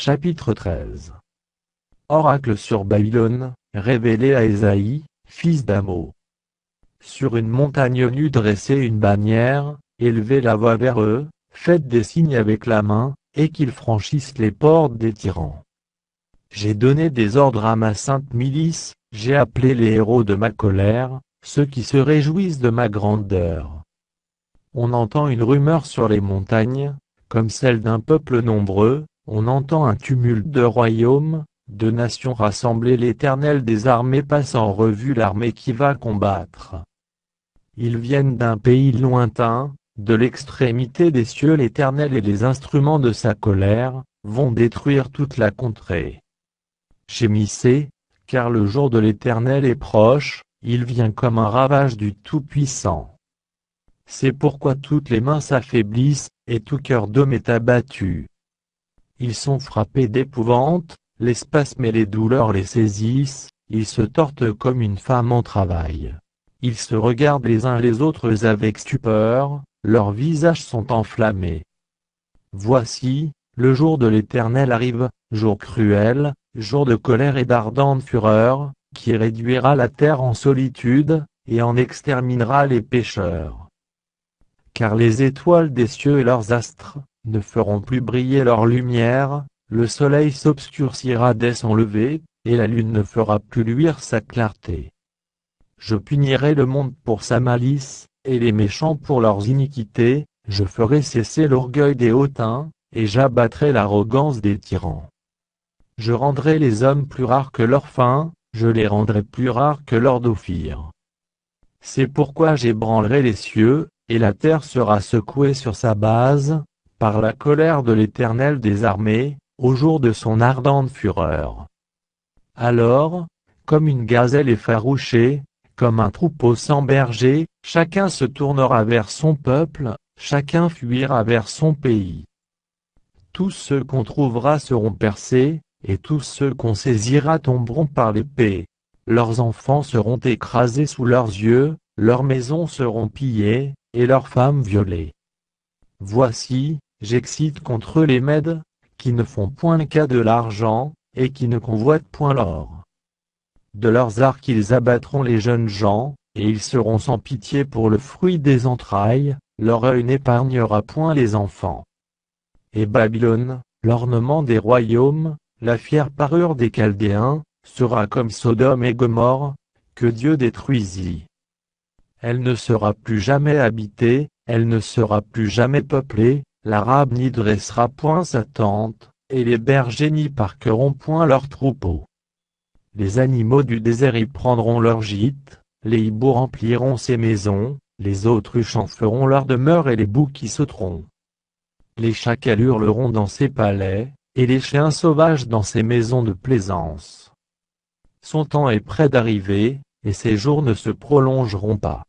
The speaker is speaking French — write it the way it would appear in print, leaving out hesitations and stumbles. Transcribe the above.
Chapitre 13. Oracle sur Babylone, révélé à Ésaïe, fils d'Amo. Sur une montagne nue dressez une bannière, élevez la voix vers eux, faites des signes avec la main, et qu'ils franchissent les portes des tyrans. J'ai donné des ordres à ma sainte milice, j'ai appelé les héros de ma colère, ceux qui se réjouissent de ma grandeur. On entend une rumeur sur les montagnes, comme celle d'un peuple nombreux, on entend un tumulte de royaumes, de nations rassemblées. L'Éternel des armées passe en revue l'armée qui va combattre. Ils viennent d'un pays lointain, de l'extrémité des cieux. L'Éternel et les instruments de sa colère vont détruire toute la contrée. Gémissez, car le jour de l'Éternel est proche, il vient comme un ravage du Tout-Puissant. C'est pourquoi toutes les mains s'affaiblissent, et tout cœur d'homme est abattu. Ils sont frappés d'épouvante, les spasmes et les douleurs les saisissent, ils se tortent comme une femme en travail. Ils se regardent les uns les autres avec stupeur, leurs visages sont enflammés. Voici, le jour de l'Éternel arrive, jour cruel, jour de colère et d'ardente fureur, qui réduira la terre en solitude, et en exterminera les pécheurs. Car les étoiles des cieux et leurs astres ne feront plus briller leur lumière, le soleil s'obscurcira dès son lever, et la lune ne fera plus luire sa clarté. Je punirai le monde pour sa malice, et les méchants pour leurs iniquités, je ferai cesser l'orgueil des hautains, et j'abattrai l'arrogance des tyrans. Je rendrai les hommes plus rares que leur faim, je les rendrai plus rares que leur d'ophir. C'est pourquoi j'ébranlerai les cieux, et la terre sera secouée sur sa base, par la colère de l'Éternel des armées, au jour de son ardente fureur. Alors, comme une gazelle effarouchée, comme un troupeau sans berger, chacun se tournera vers son peuple, chacun fuira vers son pays. Tous ceux qu'on trouvera seront percés, et tous ceux qu'on saisira tomberont par l'épée. Leurs enfants seront écrasés sous leurs yeux, leurs maisons seront pillées, et leurs femmes violées. Voici, j'excite contre eux les Mèdes, qui ne font point cas de l'argent, et qui ne convoitent point l'or. De leurs arcs ils abattront les jeunes gens, et ils seront sans pitié pour le fruit des entrailles, leur œil n'épargnera point les enfants. Et Babylone, l'ornement des royaumes, la fière parure des Chaldéens, sera comme Sodome et Gomorrhe, que Dieu détruisit. Elle ne sera plus jamais habitée, elle ne sera plus jamais peuplée, l'Arabe n'y dressera point sa tente, et les bergers n'y parqueront point leurs troupeaux. Les animaux du désert y prendront leur gîte, les hiboux rempliront ses maisons, les autruches en feront leur demeure et les boucs y sauteront. Les chacals hurleront dans ses palais, et les chiens sauvages dans ses maisons de plaisance. Son temps est près d'arriver, et ses jours ne se prolongeront pas.